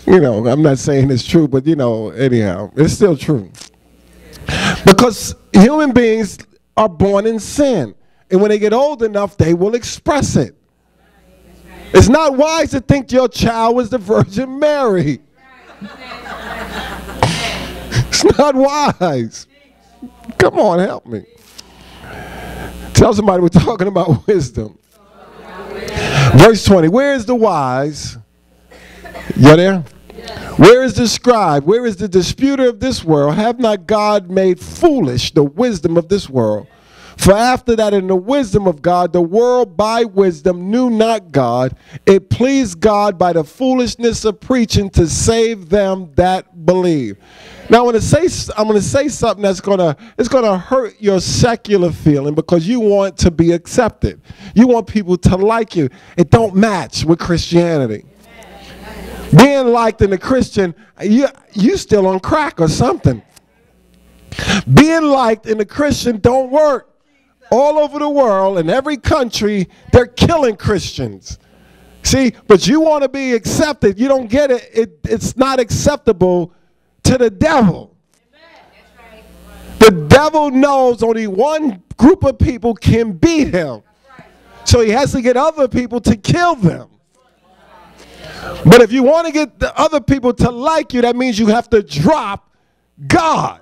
You know, I'm not saying it's true, but you know, anyhow, it's still true. Because human beings are born in sin. And when they get old enough, they will express it. It's not wise to think your child was the Virgin Mary. It's not wise. Come on, help me. Tell somebody we're talking about wisdom. Verse 20, where is the wise? You there? Where is the scribe? Where is the disputer of this world? Have not God made foolish the wisdom of this world? For after that, in the wisdom of God, the world by wisdom knew not God. It pleased God by the foolishness of preaching to save them that believe. Now, I'm going to say something that's gonna hurt your secular feeling, because you want to be accepted. You want people to like you. It don't match with Christianity. Being liked in a Christian, you still on crack or something. Being liked in a Christian don't work. All over the world, in every country, they're killing Christians. See, but you want to be accepted. You don't get it. It's not acceptable to the devil. The devil knows only one group of people can beat him. So he has to get other people to kill them. But if you want to get the other people to like you, that means you have to drop God.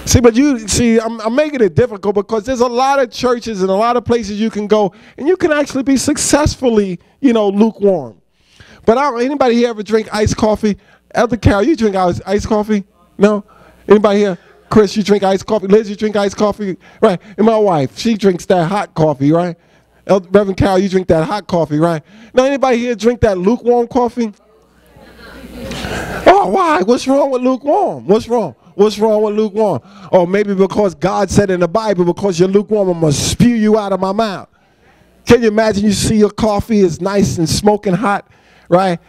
See, but I'm making it difficult because there's a lot of churches and a lot of places you can go and you can actually be successfully, you know, lukewarm. But anybody here ever drink iced coffee? Elder Carol, you drink iced coffee? No? Anybody here? Chris, you drink iced coffee? Liz, you drink iced coffee? Right. And my wife, she drinks that hot coffee, right? Reverend Carol, you drink that hot coffee, right? Now, anybody here drink that lukewarm coffee? Oh, why? What's wrong with lukewarm? What's wrong? What's wrong with lukewarm? Oh, maybe because God said in the Bible, because you're lukewarm, I'm going to spew you out of my mouth. Can you imagine you see your coffee is nice and smoking hot, right?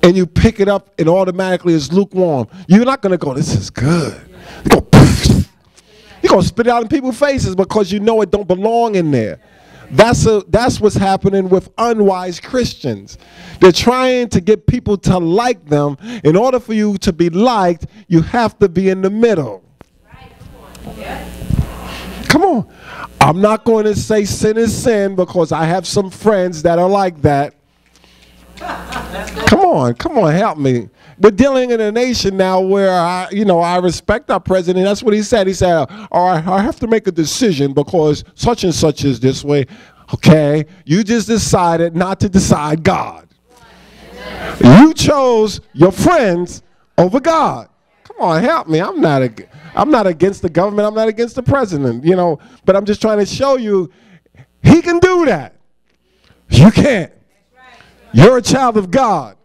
And you pick it up and automatically it's lukewarm. You're not going to go, this is good. You go, poof. You're going to spit it out in people's faces because you know it don't belong in there. That's what's happening with unwise Christians. They're trying to get people to like them. In order for you to be liked, you have to be in the middle. Come on. I'm not going to say sin is sin because I have some friends that are like that. Come on, help me. We're dealing in a nation now where I respect our president. That's what he said. He said, all right, I have to make a decision because such and such is this way. Okay, you just decided not to decide God. You chose your friends over God. Come on, help me. I'm not against the government. I'm not against the president, you know, but I'm just trying to show you he can do that. You can't. You're a child of God.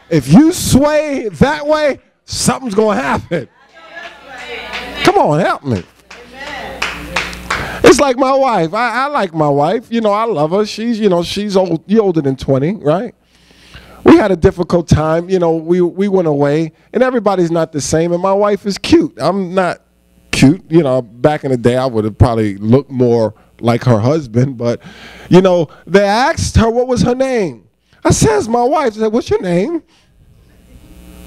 If you sway that way, something's going to happen. Come on, help me. It's like my wife. I like my wife. You know, I love her. She's old. You're older than 20, right? We had a difficult time. You know, we went away, and everybody's not the same, and my wife is cute. I'm not cute. You know, back in the day, I would have probably looked more like her husband, but, you know, they asked her what was her name. I says, my wife said, what's your name?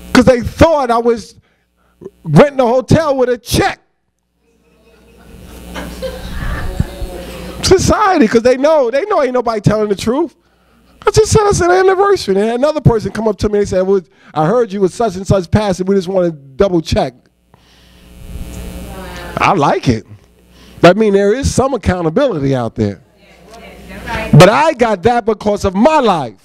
Because they thought I was renting a hotel with a check. Society, because they know ain't nobody telling the truth. I just said it's an anniversary. And another person come up to me and said, well, I heard you with such and such passing. We just want to double check. I like it. I mean, there is some accountability out there. But I got that because of my life.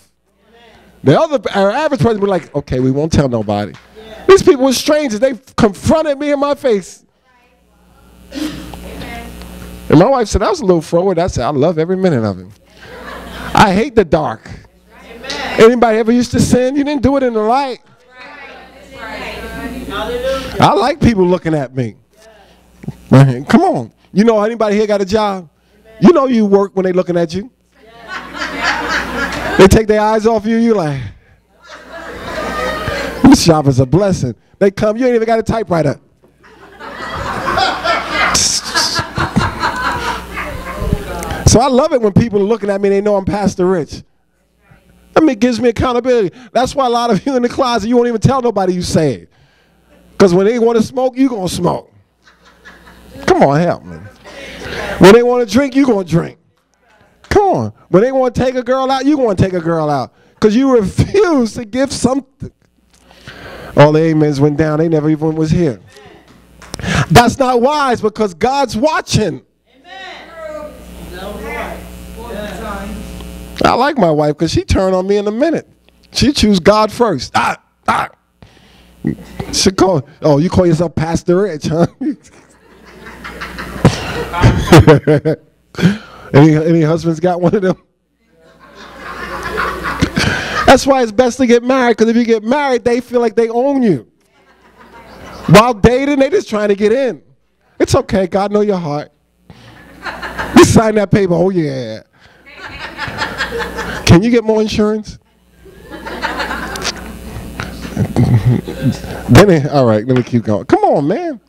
Our average person would be like, okay, we won't tell nobody. Yeah. These people were strangers. They confronted me in my face. And my wife said, that was a little forward. I said, I love every minute of it. I hate the dark. Amen. Anybody ever used to sin? You didn't do it in the light. Right. I like people looking at me. Right. Come on. You know anybody here got a job? You know you work when they looking at you. They take their eyes off you, you're like, this job is a blessing. They come, you ain't even got a typewriter. So I love it when people are looking at me and they know I'm Pastor Rich. I mean, it gives me accountability. That's why a lot of you in the closet, you won't even tell nobody you saved. Because when they want to smoke, you going to smoke. Come on, help me. When they want to drink, you going to drink. Come on. When they want to take a girl out, you going to take a girl out. Because you refuse to give something. All the amens went down. They never even was here. That's not wise because God's watching. I like my wife because she turned on me in a minute. She choose God first. She call, oh, you call yourself Pastor Rich, huh? any husbands got one of them? That's why it's best to get married, because if you get married, they feel like they own you. While dating, they just trying to get in. It's okay, God know your heart. You sign that paper, oh yeah. Can you get more insurance? All right, let me keep going. Come on, man.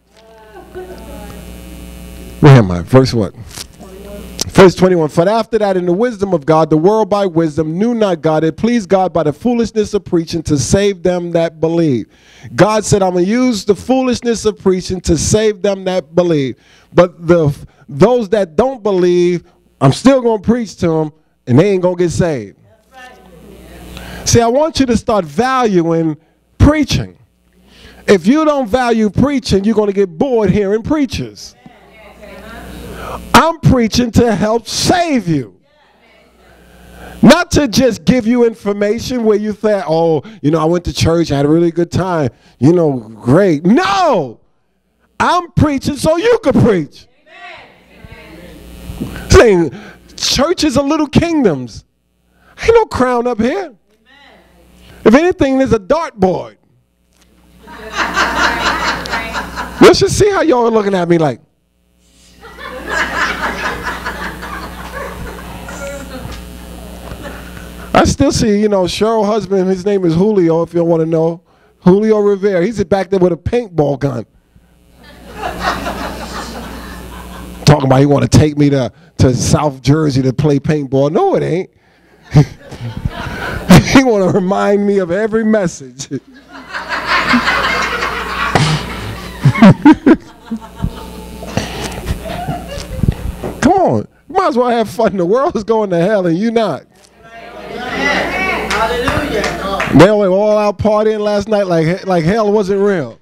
Where am I? Verse what? Verse 21. For after that, in the wisdom of God, the world by wisdom knew not God. It pleased God by the foolishness of preaching to save them that believe. God said, I'm going to use the foolishness of preaching to save them that believe. But those that don't believe, I'm still going to preach to them, and they ain't going to get saved. See, I want you to start valuing preaching. If you don't value preaching, you're going to get bored hearing preachers. I'm preaching to help save you. Not to just give you information where you think, oh, you know, I went to church, I had a really good time. You know, great. No! I'm preaching so you could preach. Saying, churches are little kingdoms. Ain't no crown up here. If anything, there's a dartboard. Let's just see how y'all are looking at me like. I still see, you know, Cheryl's husband, his name is Julio, if you want to know. Julio Rivera. He's back there with a paintball gun. Talking about he want to take me to South Jersey to play paintball. No, it ain't. He want to remind me of every message. Come on. You might as well have fun. The world is going to hell and you not. Hallelujah. They were all out partying last night like hell wasn't real.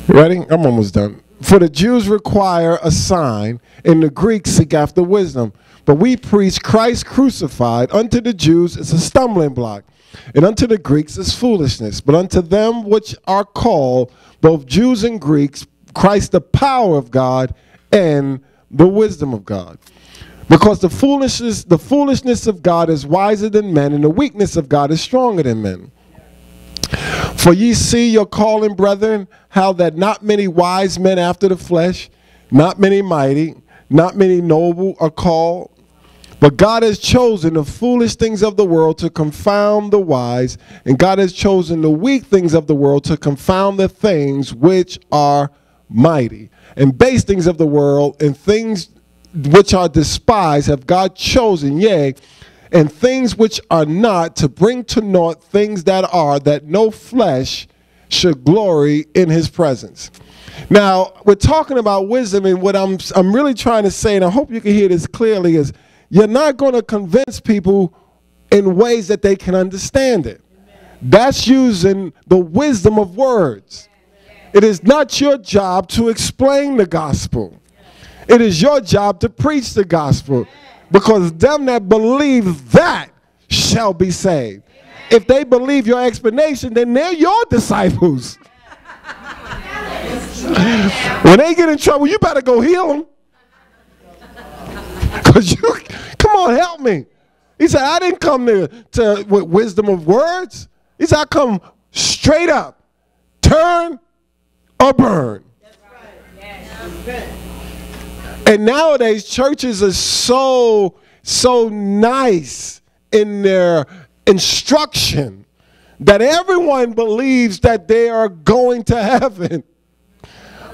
Ready? I'm almost done. For the Jews require a sign, and the Greeks seek after wisdom. But we preach Christ crucified. Unto the Jews it's a stumbling block, and unto the Greeks it's foolishness. But unto them which are called, both Jews and Greeks, Christ the power of God and the wisdom of God. Because the foolishness of God is wiser than men, and the weakness of God is stronger than men. For ye see your calling, brethren, how that not many wise men after the flesh, not many mighty, not many noble are called. But God has chosen the foolish things of the world to confound the wise, and God has chosen the weak things of the world to confound the things which are mighty. And base things of the world and things which are despised have God chosen, yea, and things which are not, to bring to naught things that are, that no flesh should glory in his presence. Now, we're talking about wisdom, and what I'm really trying to say, and I hope you can hear this clearly, is you're not going to convince people in ways that they can understand it. That's using the wisdom of words. It is not your job to explain the gospel. It is your job to preach the gospel. Because them that believe that shall be saved. If they believe your explanation, then they're your disciples. When they get in trouble, you better go heal them. Because you, come on, help me. He said, I didn't come to with wisdom of words. He said, I come straight up. Turn or burn. That's right. Yes. And nowadays, churches are so nice in their instruction that everyone believes that they are going to heaven.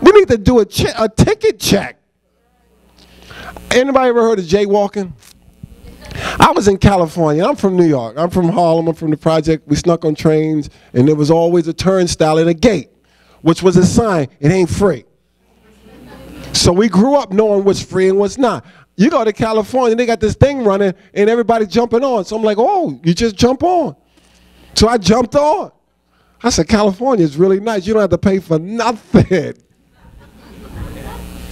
We need to do a ticket check. Anybody ever heard of jaywalking? I was in California. I'm from New York. I'm from Harlem. I'm from the project. We snuck on trains, and there was always a turnstile and a gate, which was a sign, it ain't free. So we grew up knowing what's free and what's not. You go to California, they got this thing running, and everybody jumping on. So I'm like, oh, you just jump on. So I jumped on. I said, California is really nice. You don't have to pay for nothing.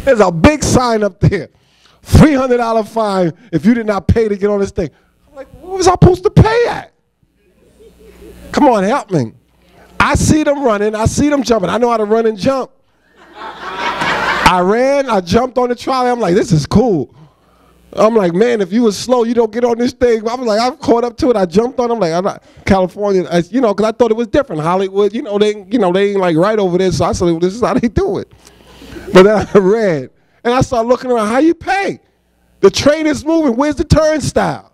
There's a big sign up there. $300 fine if you did not pay to get on this thing. I'm like, what was I supposed to pay at? Come on, help me. I see them running. I see them jumping. I know how to run and jump. I ran. I jumped on the trolley. I'm like, this is cool. I'm like, man, if you was slow, you don't get on this thing. I was like, I'm caught up to it. I jumped on. I'm like, I'm not California, you know, because I thought it was different. Hollywood, they ain't like right over there. So I said, well, this is how they do it. But then I ran. And I started looking around, how you pay? The train is moving, where's the turnstile?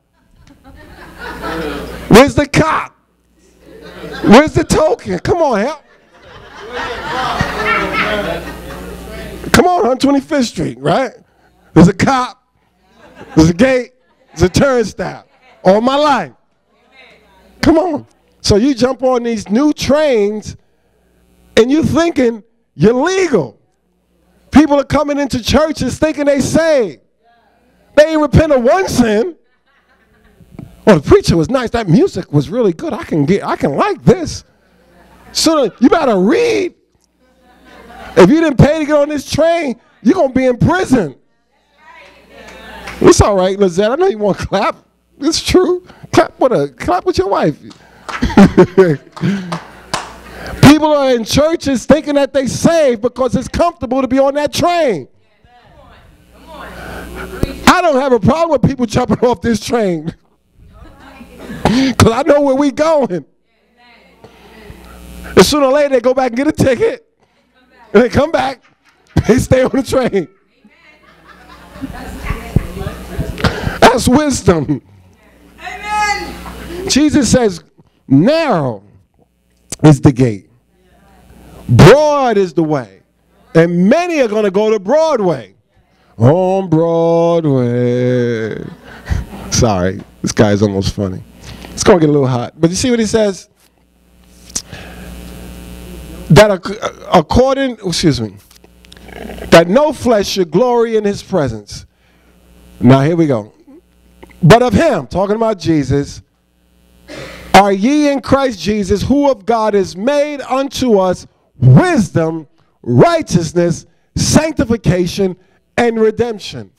Where's the cop? Where's the token? Come on, help. Come on, 125th Street, right? There's a cop, there's a gate, there's a turnstile. All my life. Come on. So you jump on these new trains and you thinking you're legal. People are coming into churches thinking they saved. They ain't repent of one sin. Well, the preacher was nice. That music was really good. I can like this. So you better read. If you didn't pay to get on this train, you're going to be in prison. It's all right, Lizette. I know you want to clap. It's true. Clap with your wife. People are in churches thinking that they saved because it's comfortable to be on that train. I don't have a problem with people jumping off this train because I know where we going. And sooner or later they go back and get a ticket and they come back, they stay on the train. That's wisdom. Amen. Jesus says, narrow is the gate. Broad is the way. And many are going to go to Broadway. On Broadway. Sorry, this guy is almost funny. It's going to get a little hot. But you see what he says? That that no flesh should glory in his presence. Now here we go. But of him, talking about Jesus, are ye in Christ Jesus, who of God is made unto us wisdom, righteousness, sanctification, and redemption.